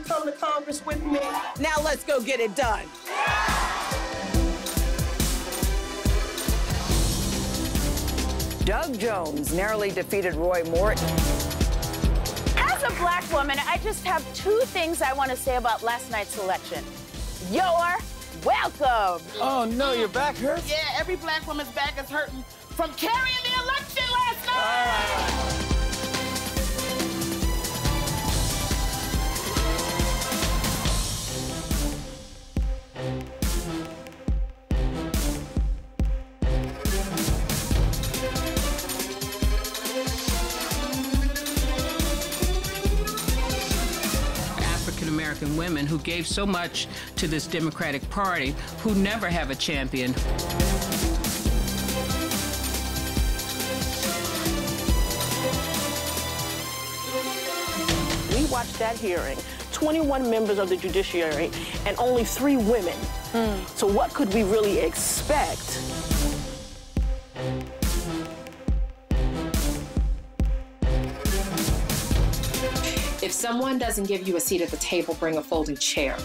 to come to Congress with me. Now let's go get it done. Doug Jones narrowly defeated Roy Moore. As a black woman, I just have two things I want to say about last night's election. You're welcome. Oh, no, your back hurts? Yeah, every black woman's back is hurting from carrying the election last night. African-American women who gave so much to this Democratic Party, who never have a champion. We watched that hearing, 21 members of the judiciary and only 3 women. So what could we really expect? If someone doesn't give you a seat at the table, bring a folding chair.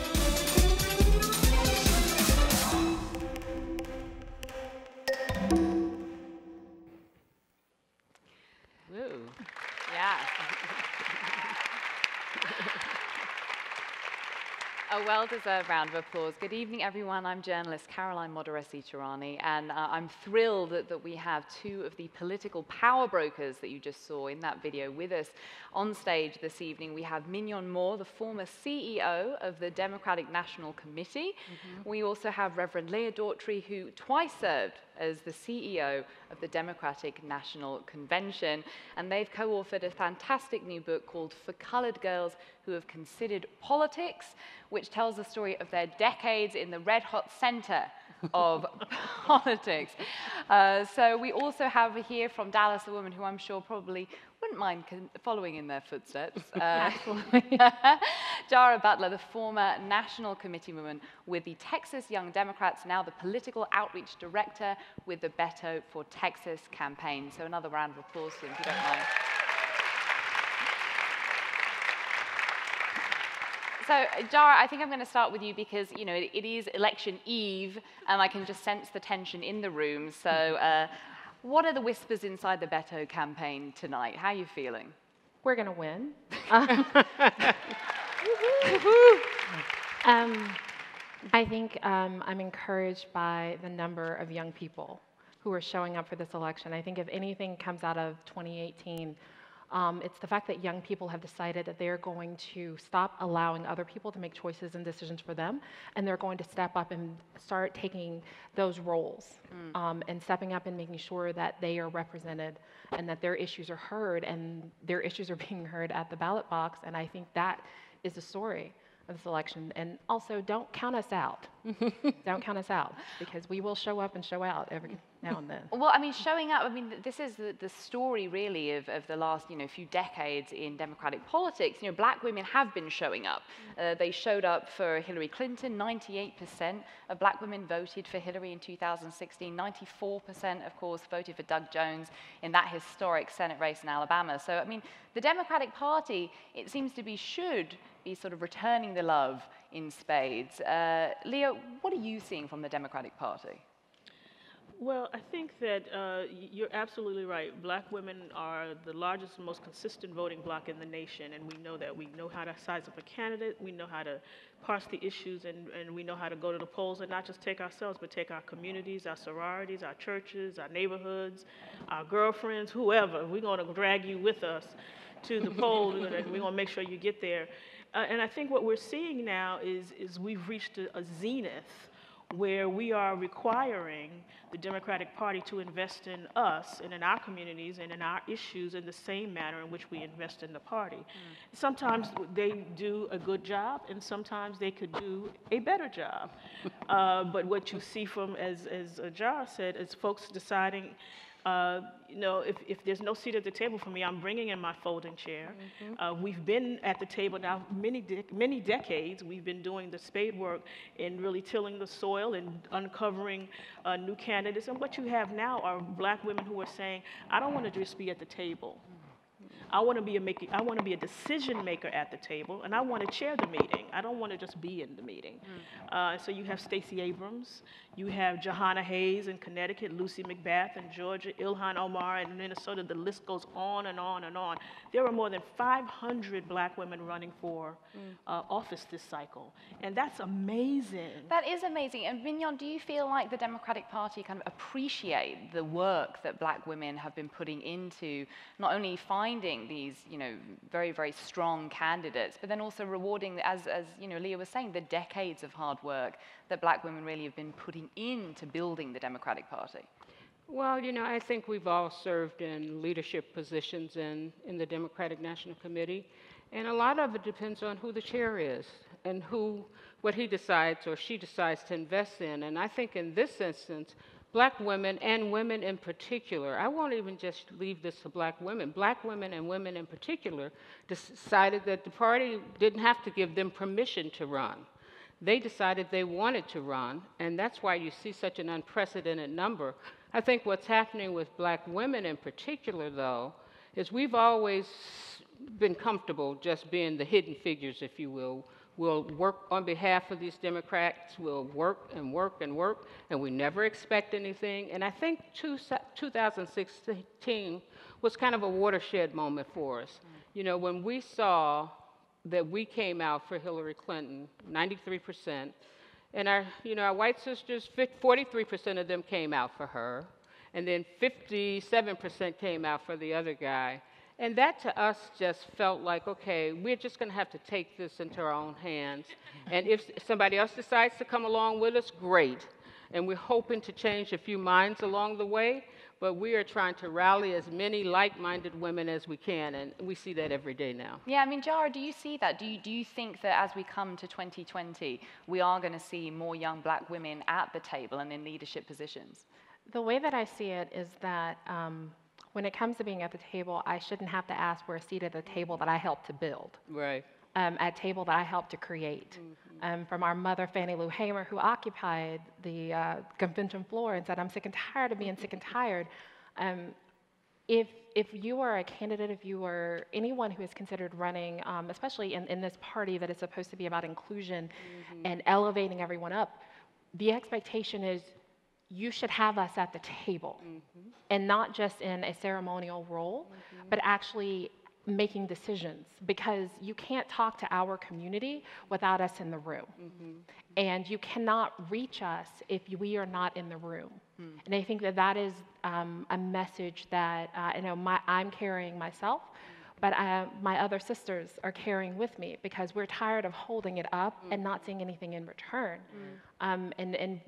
Woo. Yeah. A well-deserved round of applause. Good evening, everyone. I'm journalist Caroline Modarressy-Tehrani, and I'm thrilled that we have 2 of the political power brokers that you just saw in that video with us on stage this evening. We have Minyon, the former CEO of the Democratic National Committee. We also have Reverend Leah Daughtry, who twice served as the CEO of the Democratic National Convention, and they've co-authored a fantastic new book called For Colored Girls Who Have Considered Politics, which tells the story of their decades in the red-hot center of politics. So we also have here from Dallas a woman who I'm sure probably wouldn't mind following in their footsteps. Jara Butler, the former National Committee woman with the Texas Young Democrats, now the Political Outreach Director with the Beto for Texas campaign. So another round of applause to them, if you don't mind. So, Jara, I think I'm going to start with you because, you know, it is election eve, and I can just sense the tension in the room. So, what are the whispers inside the Beto campaign tonight? How are you feeling? We're going to win. I think I'm encouraged by the number of young people who are showing up for this election. I think if anything comes out of 2018, it's the fact that young people have decided that they're going to stop allowing other people to make choices and decisions for them, and they're going to step up and start taking those roles and stepping up and making sure that they are represented and that their issues are heard and their issues are being heard at the ballot box. And I think that is the story of this election. And also, don't count us out. Don't count us out, because we will show up and show out every now and then. Well, I mean, showing up, I mean, this is the story really of the last, you know, few decades in Democratic politics. You know, black women have been showing up. They showed up for Hillary Clinton. 98% of black women voted for Hillary in 2016. 94%, of course, voted for Doug Jones in that historic Senate race in Alabama. So, I mean, the Democratic Party, it seems to be, should be sort of returning the love in spades. Leah, what are you seeing from the Democratic Party? Well, I think that you're absolutely right. Black women are the largest and most consistent voting bloc in the nation, and we know that. We know how to size up a candidate, we know how to parse the issues, and we know how to go to the polls and not just take ourselves, but take our communities, our sororities, our churches, our neighborhoods, our girlfriends, whoever. We're going to drag you with us to the polls. We're going to make sure you get there. And I think what we're seeing now is we've reached a zenith where we are requiring the Democratic Party to invest in us and in our communities and in our issues in the same manner in which we invest in the party. Sometimes they do a good job, and sometimes they could do a better job. But what you see from, as Jara said, is folks deciding, you know, if there's no seat at the table for me, I'm bringing in my folding chair. We've been at the table now many decades. We've been doing the spade work in really tilling the soil and uncovering new candidates. And what you have now are black women who are saying, I don't want to just be at the table. I want to be a decision maker at the table, and I want to chair the meeting. I don't want to just be in the meeting. So you have Stacey Abrams, you have Jahana Hayes in Connecticut, Lucy McBath in Georgia, Ilhan Omar in Minnesota. The list goes on and on and on. There are more than 500 black women running for office this cycle, and that's amazing. That is amazing. And Minyon, do you feel like the Democratic Party kind of appreciate the work that black women have been putting into not only finding these, very, very strong candidates, but then also rewarding, as Leah was saying, the decades of hard work that black women really have been putting into building the Democratic Party? Well, I think we've all served in leadership positions in the Democratic National Committee, and a lot of it depends on who the chair is and what he decides or she decides to invest in. And I think in this instance, black women and women in particular, I won't even just leave this to black women and women in particular decided that the party didn't have to give them permission to run. They decided they wanted to run, and that's why you see such an unprecedented number. I think what's happening with black women in particular, though, is we've always been comfortable just being the hidden figures, if you will. We'll work on behalf of these Democrats, we'll work and work and work, and we never expect anything. And I think 2016 was kind of a watershed moment for us. When we saw that we came out for Hillary Clinton, 93%, and our white sisters, 43% of them came out for her, and then 57% came out for the other guy. And that to us just felt like, okay, we're just going to have to take this into our own hands. And if somebody else decides to come along with us, great. And we're hoping to change a few minds along the way, but we are trying to rally as many like-minded women as we can, and we see that every day now. Yeah, Jara, do you see that? Do you think that as we come to 2020, we are going to see more young black women at the table and in leadership positions? The way that I see it is that when it comes to being at the table, I shouldn't have to ask for a seat at the table that I helped to build. Right. A table that I helped to create. From our mother, Fannie Lou Hamer, who occupied the convention floor and said, I'm sick and tired of being sick and tired. If you are a candidate, if you are anyone who is considered running, especially in this party that is supposed to be about inclusion and elevating everyone up, the expectation is you should have us at the table, and not just in a ceremonial role, but actually making decisions, because you can't talk to our community without us in the room. And you cannot reach us if we are not in the room. And I think that is a message that I'm carrying myself, but my other sisters are carrying with me, because we're tired of holding it up and not seeing anything in return. And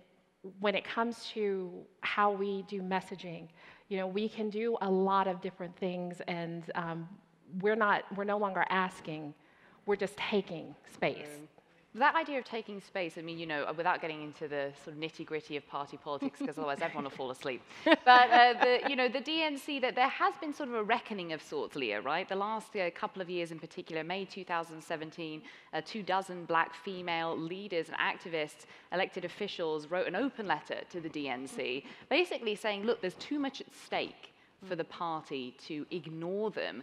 when it comes to how we do messaging, we can do a lot of different things, and we're no longer asking, we're just taking space. That idea of taking space, without getting into the sort of nitty-gritty of party politics, because otherwise everyone will fall asleep. But the DNC, that there has been sort of a reckoning of sorts, Leah, right? The last couple of years in particular, May 2017, 24 black female leaders and activists, elected officials, wrote an open letter to the DNC, basically saying, look, there's too much at stake for the party to ignore them.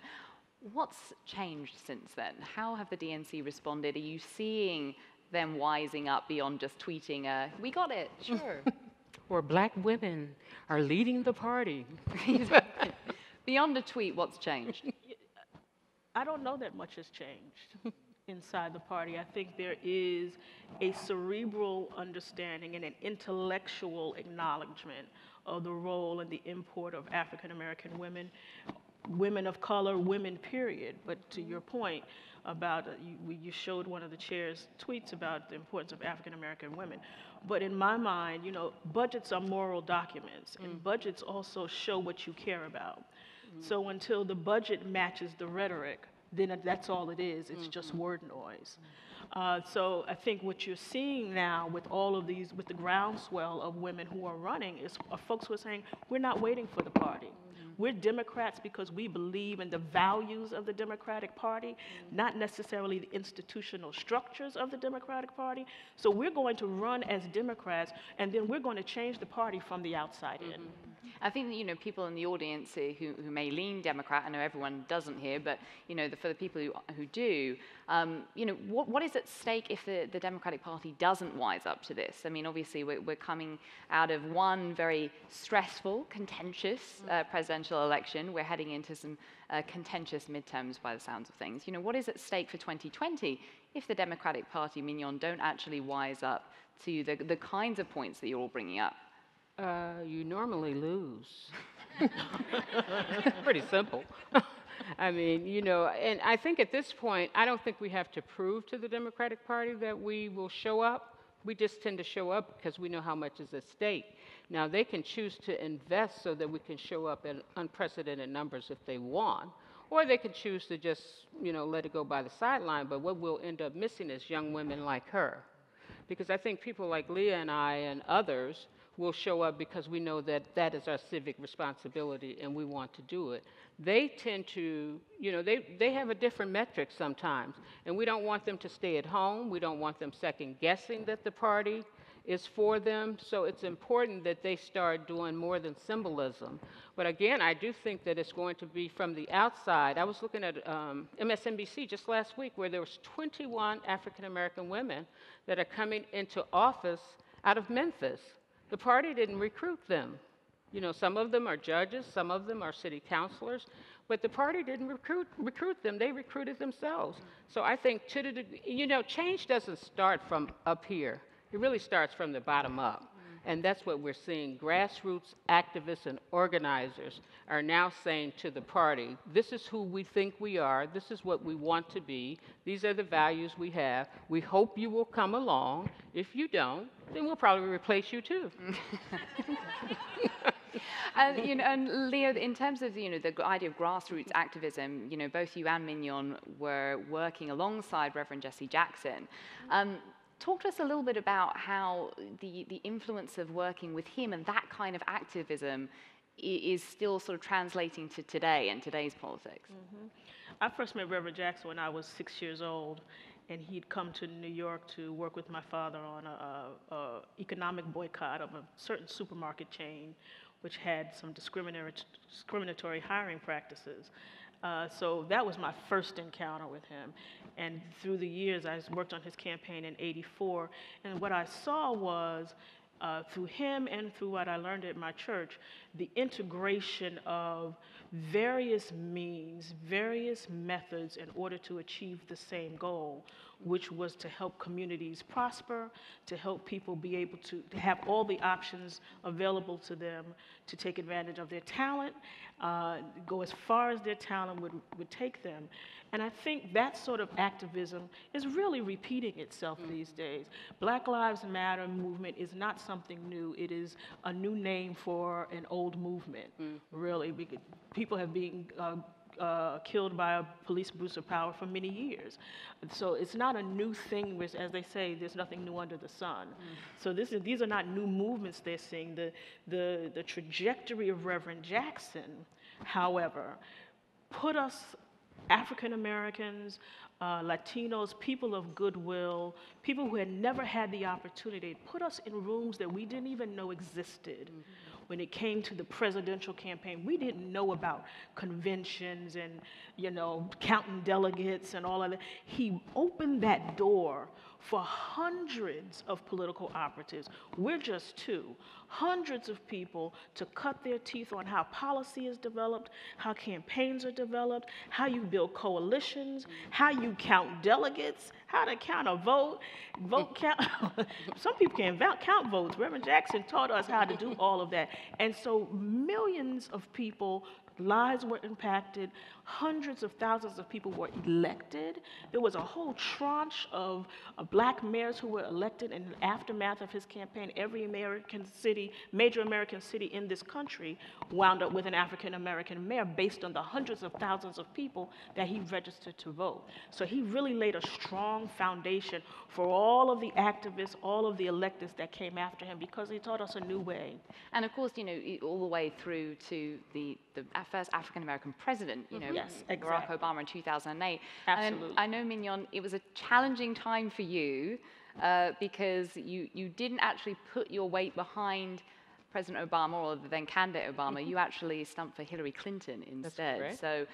What's changed since then? How have the DNC responded? Are you seeing them wising up beyond just tweeting, we got it, sure? Or black women are leading the party. Beyond a tweet, what's changed? I don't know that much has changed inside the party. I think there is a cerebral understanding and an intellectual acknowledgement of the role and the import of African American women, women of color, women, period. But to your point about, you showed one of the chair's tweets about the importance of African American women. But in my mind, budgets are moral documents, and budgets also show what you care about. So until the budget matches the rhetoric, then that's all it is. It's just word noise. So I think what you're seeing now with all of these, with the groundswell of women who are running, is folks who are saying, we're not waiting for the party. We're Democrats because we believe in the values of the Democratic Party, not necessarily the institutional structures of the Democratic Party. So we're going to run as Democrats, and then we're going to change the party from the outside in. I think that, people in the audience who may lean Democrat, I know everyone doesn't here, but, for the people who do, what is at stake if the Democratic Party doesn't wise up to this? I mean, obviously, we're coming out of one very stressful, contentious presidential election. We're heading into some contentious midterms by the sounds of things. What is at stake for 2020 if the Democratic Party, Minyon, don't actually wise up to the kinds of points that you're all bringing up? You normally lose. Pretty simple. I mean, and I think at this point, I don't think we have to prove to the Democratic Party that we will show up. We just tend to show up because we know how much is at stake. Now, they can choose to invest so that we can show up in unprecedented numbers if they want, or they can choose to just, let it go by the sideline. But what we'll end up missing is young women like her. Because I think people like Leah and I and others will show up because we know that that is our civic responsibility and we want to do it. They tend to, they have a different metric sometimes, and we don't want them to stay at home. We don't want them second guessing that the party is for them. So it's important that they start doing more than symbolism. But again, I do think that it's going to be from the outside. I was looking at MSNBC just last week where there was 21 African-American women that are coming into office out of Memphis. The party didn't recruit them. Some of them are judges, some of them are city councilors, but the party didn't recruit them. They recruited themselves. So I think, change doesn't start from up here. It really starts from the bottom up. And that's what we're seeing. Grassroots activists and organizers are now saying to the party, this is who we think we are. This is what we want to be. These are the values we have. We hope you will come along. If you don't, then we'll probably replace you too. And Leah, in terms of the idea of grassroots activism, both you and Minyon were working alongside Reverend Jesse Jackson. Talk to us a little bit about how the influence of working with him and that kind of activism is still sort of translating to today and today's politics. I first met Reverend Jackson when I was 6 years old, and he'd come to New York to work with my father on a economic boycott of a certain supermarket chain, which had some discriminatory hiring practices. So that was my first encounter with him. And through the years, I worked on his campaign in '84. And what I saw was, through him and through what I learned at my church, the integration of various means, various methods in order to achieve the same goal, which was to help communities prosper, to help people be able to have all the options available to them to take advantage of their talent, go as far as their talent would take them. And I think that sort of activism is really repeating itself these days. Black Lives Matter movement is not something new. It is a new name for an old movement, really. Because people have been killed by a police abuse of power for many years. So it's not a new thing, which, as they say, there's nothing new under the sun. So these are not new movements they're seeing. The trajectory of Reverend Jackson, however, put us, African Americans, Latinos, people of goodwill, people who had never had the opportunity, put us in rooms that we didn't even know existed. When it came to the presidential campaign, we didn't know about conventions and, counting delegates and all of that. He opened that door for hundreds of political operatives. We're just two. Hundreds of people to cut their teeth on how policy is developed, how campaigns are developed, how you build coalitions, how you count delegates, how to count a vote count. Some people can't count votes. Reverend Jackson taught us how to do all of that. And so millions of people, lives were impacted, hundreds of thousands of people were elected. There was a whole tranche of black mayors who were elected in the aftermath of his campaign. Every major American city in this country wound up with an African American mayor based on the hundreds of thousands of people that he registered to vote. So he really laid a strong strong foundation for all of the activists, all of the electeds that came after him, because he taught us a new way. And of course, you know, all the way through to the first African-American president, you know, Yes, Barack exactly. Obama in 2008. Absolutely. And I know, Minyon, it was a challenging time for you because you didn't actually put your weight behind President Obama or the then candidate Obama. You actually stumped for Hillary Clinton instead. correct. So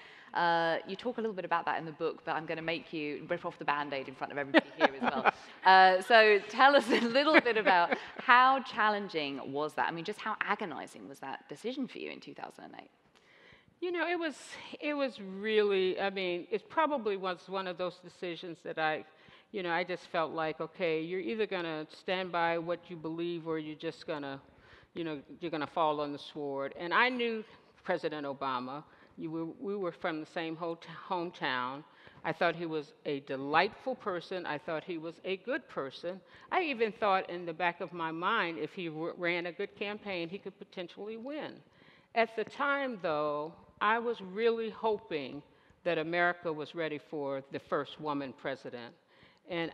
you talk a little bit about that in the book, but I'm going to make you rip off the Band-Aid in front of everybody here as well. So tell us a little bit about how challenging was that? I mean, just how agonizing was that decision for you in 2008? You know, it was really, I mean, it probably was one of those decisions that I just felt like, okay, you're either going to stand by what you believe or you're just going to, you're going to fall on the sword. And I knew President Obama. We were from the same hometown. I thought he was a delightful person. I thought he was a good person. I even thought in the back of my mind, if he ran a good campaign, he could potentially win. At the time, though, I was really hoping that America was ready for the first woman president. And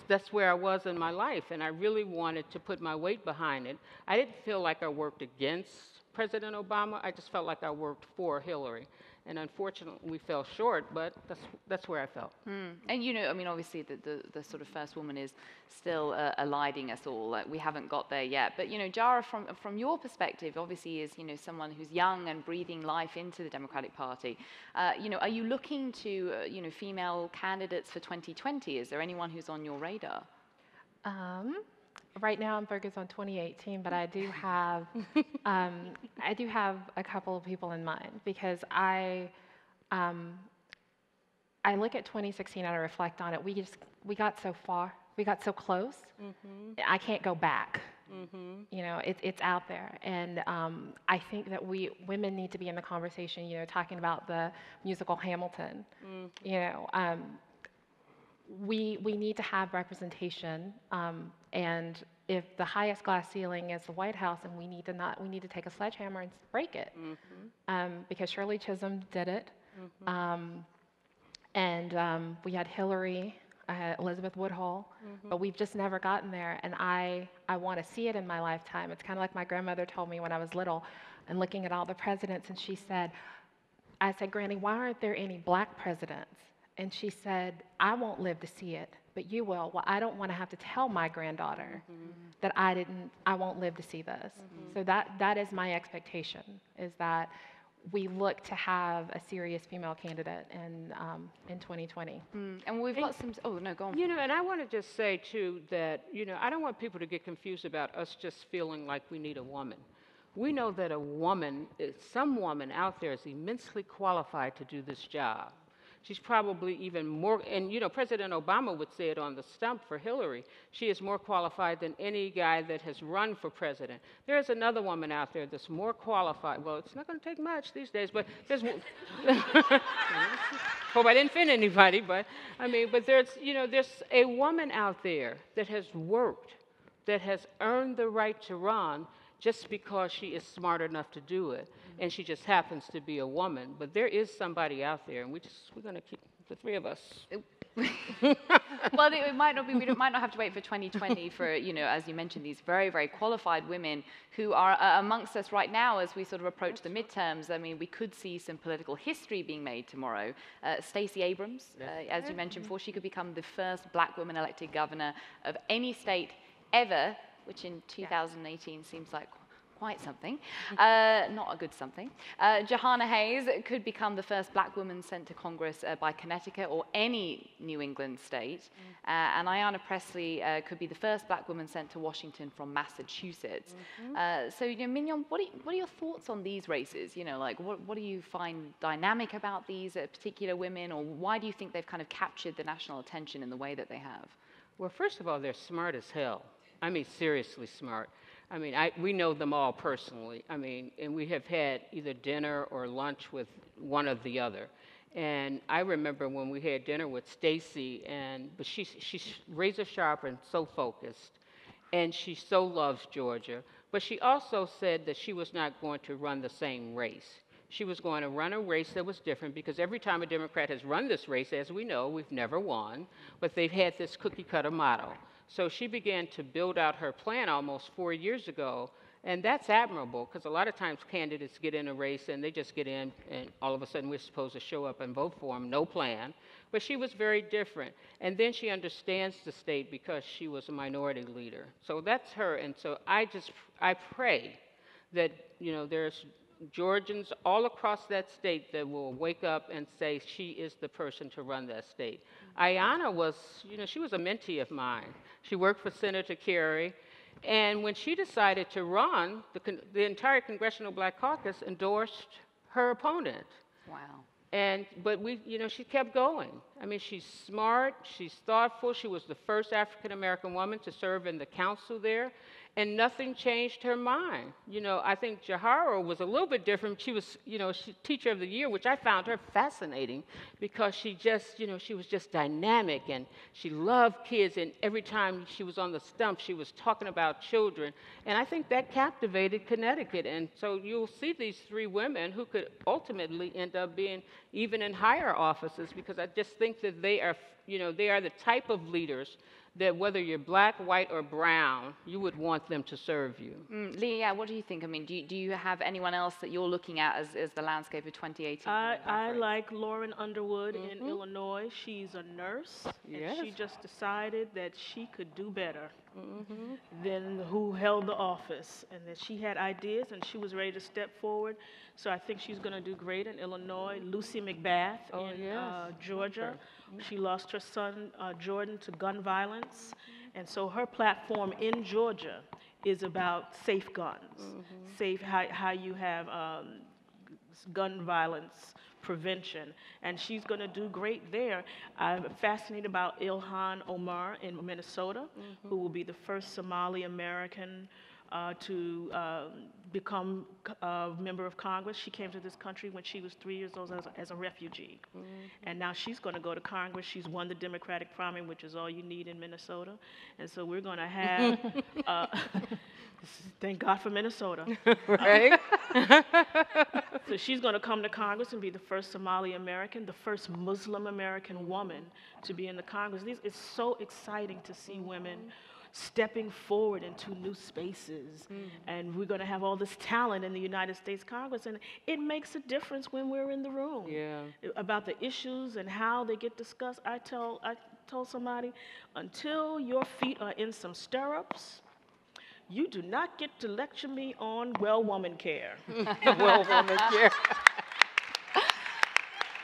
that's where I was in my life, and I really wanted to put my weight behind it. I didn't feel like I worked against President Obama. I just felt like I worked for Hillary. And unfortunately, we fell short, but that's where I felt. And you know, I mean, obviously, the sort of first woman is still eliding us all. Like, we haven't got there yet. But you know, Jara, from your perspective, obviously, is someone who's young and breathing life into the Democratic Party. Are you looking to female candidates for 2020? Is there anyone who's on your radar? Right now, I'm focused on 2018, but I do have a couple of people in mind, because I look at 2016 and I reflect on it. We got so far, we got so close. I can't go back. It's out there, and I think that women need to be in the conversation. Talking about the musical Hamilton. We need to have representation, and if the highest glass ceiling is the White House, and we need to take a sledgehammer and break it, because Shirley Chisholm did it, and we had Hillary, Elizabeth Woodhull, but we've just never gotten there, and I want to see it in my lifetime. It's kind of like my grandmother told me when I was little, and looking at all the presidents, and I said, Granny, why aren't there any black presidents? And she said, I won't live to see it, but you will. Well, I don't want to have to tell my granddaughter that I won't live to see this. So that is my expectation, is that we look to have a serious female candidate in 2020. And we've got some, oh no, go on. And I want to just say too that, I don't want people to get confused about us just feeling like we need a woman. We know that some woman out there is immensely qualified to do this job. She's probably even more, and President Obama would say it on the stump for Hillary. She is more qualified than any guy that has run for president. There is another woman out there that's more qualified. Well, it's not going to take much these days, but there's, hope I didn't offend anybody, but there's a woman out there that has worked, that has earned the right to run, just because she is smart enough to do it, and she just happens to be a woman. But there is somebody out there, and we're going to keep the three of us. Well, it might not be. We might not have to wait for 2020 for as you mentioned, these very, very qualified women who are amongst us right now as we sort of approach the midterms. I mean, we could see some political history being made tomorrow. Stacey Abrams, as you mentioned before, she could become the first black woman elected governor of any state ever, which in 2018 seems like quite something, not a good something. Jahana Hayes could become the first black woman sent to Congress by Connecticut or any New England state. And Ayanna Pressley could be the first black woman sent to Washington from Massachusetts. So, Minyon, what are your thoughts on these races? What do you find dynamic about these particular women, or why do you think they've kind of captured the national attention in the way that they have? Well, first of all, they're smart as hell. I mean, seriously smart. I mean, we know them all personally. I mean, and we have had either dinner or lunch with one or the other. And I remember when we had dinner with Stacey, but she's razor sharp and so focused, and she so loves Georgia. But she also said that she was not going to run the same race. She was going to run a race that was different because every time a Democrat has run this race, as we know, we've never won, but they've had this cookie-cutter model. So she began to build out her plan almost 4 years ago, and that's admirable because a lot of times candidates get in a race and they just get in and all of a sudden we're supposed to show up and vote for them, no plan. But she was very different. And then she understands the state because she was a minority leader. So that's her, and so I pray that, you know, there's Georgians all across that state that will wake up and say she is the person to run that state. Ayanna was, you know, she was a mentee of mine. She worked for Senator Kerry, and when she decided to run, the entire Congressional Black Caucus endorsed her opponent. Wow. But you know, she kept going. I mean, she's smart, she's thoughtful. She was the first African-American woman to serve in the council there, and nothing changed her mind. You know, I think Jara was a little bit different. She was, you know, Teacher of the Year, which I found her fascinating because she just, you know, she was just dynamic and she loved kids, and every time she was on the stump, she was talking about children. And I think that captivated Connecticut. And so you'll see these three women who could ultimately end up being even in higher offices, because I just think that they are, you know, they are the type of leaders that whether you're black, white, or brown, you would want them to serve you. Leah, what do you think? I mean, do you have anyone else that you're looking at as the landscape of 2018? I like Lauren Underwood in Illinois. She's a nurse, and she just decided that she could do better than who held the office, and that she had ideas and she was ready to step forward. So I think she's going to do great in Illinois. Lucy McBath in Georgia. She lost her son, Jordan, to gun violence. And so her platform in Georgia is about safe guns, safe how you have gun violence prevention. And she's going to do great there. I'm fascinated about Ilhan Omar in Minnesota, who will be the first Somali American to become a member of Congress. She came to this country when she was 3 years old as a refugee. And now she's going to go to Congress. She's won the Democratic primary, which is all you need in Minnesota. And so we're going to have, thank God for Minnesota. Right? So she's going to come to Congress and be the first Somali American, the first Muslim American woman to be in the Congress. It's so exciting to see women stepping forward into new spaces. And we're going to have all this talent in the United States Congress, and it makes a difference when we're in the room about the issues and how they get discussed. I told somebody, until your feet are in some stirrups, you do not get to lecture me on well woman care. Well woman care.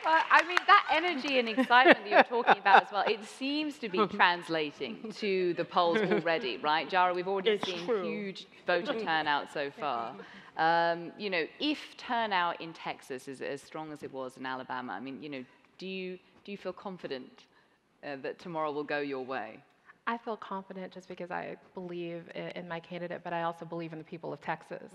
Well, I mean, that energy and excitement that you're talking about as well, it seems to be translating to the polls already, right? Jara, we've already seen huge voter turnout so far. You know, if turnout in Texas is as strong as it was in Alabama, I mean, you know, do you feel confident that tomorrow will go your way? I feel confident just because I believe in my candidate, but I also believe in the people of Texas.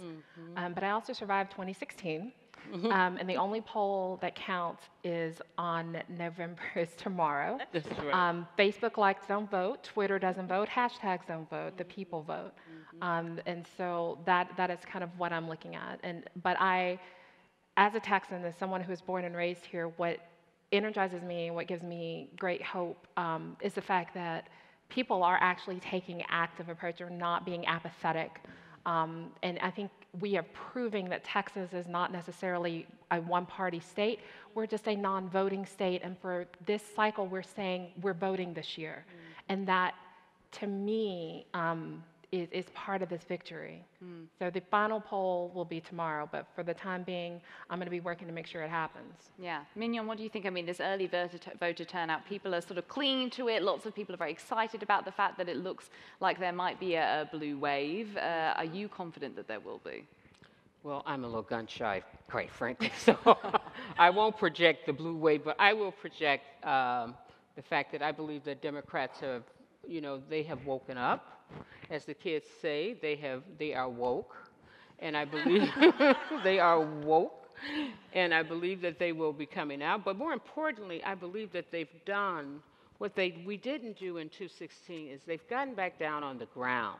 But I also survived 2016. And the only poll that counts is on November, is tomorrow. That's right. Facebook likes don't vote, Twitter doesn't vote, hashtags don't vote, the people vote. And so that is kind of what I'm looking at. But I, as a Texan, as someone who was born and raised here, what energizes me and what gives me great hope is the fact that people are actually taking an active approach or not being apathetic. And I think we are proving that Texas is not necessarily a one-party state. We're just a non-voting state, and for this cycle, we're saying we're voting this year. And that, to me, is part of this victory. So the final poll will be tomorrow, but for the time being, I'm going to be working to make sure it happens. Yeah. Minyon, what do you think? I mean, this early voter turnout, people are sort of clinging to it. Lots of people are very excited about the fact that it looks like there might be a blue wave. Are you confident that there will be? Well, I'm a little gun-shy, quite frankly, so I won't project the blue wave, but I will project the fact that I believe that Democrats have, you know, they have woken up. As the kids say, they are woke, and I believe they are woke, and I believe that they will be coming out. But more importantly, I believe that they've done what we didn't do in 2016 is they've gotten back down on the ground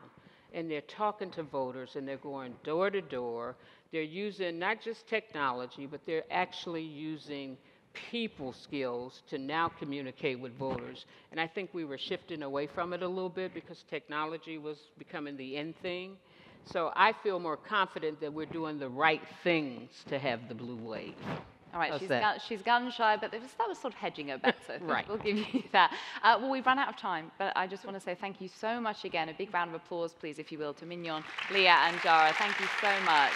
and they're talking to voters, and they're going door to door. They're using not just technology, but they're actually using people skills to now communicate with voters. And I think we were shifting away from it a little bit because technology was becoming the in thing. So I feel more confident that we're doing the right things to have the blue wave. All right, she's gun shy, but that was sort of hedging her bet, so Right. we'll give you that. Well, we've run out of time, but I just want to say thank you so much again. A big round of applause, please, if you will, to Minyon, Leah, and Jara. Thank you so much.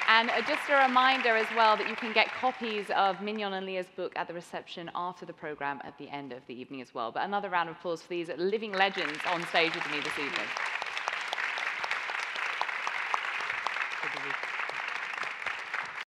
And just a reminder as well that you can get copies of Minyon and Leah's book at the reception after the program at the end of the evening as well. But another round of applause for these living legends on stage with me this evening.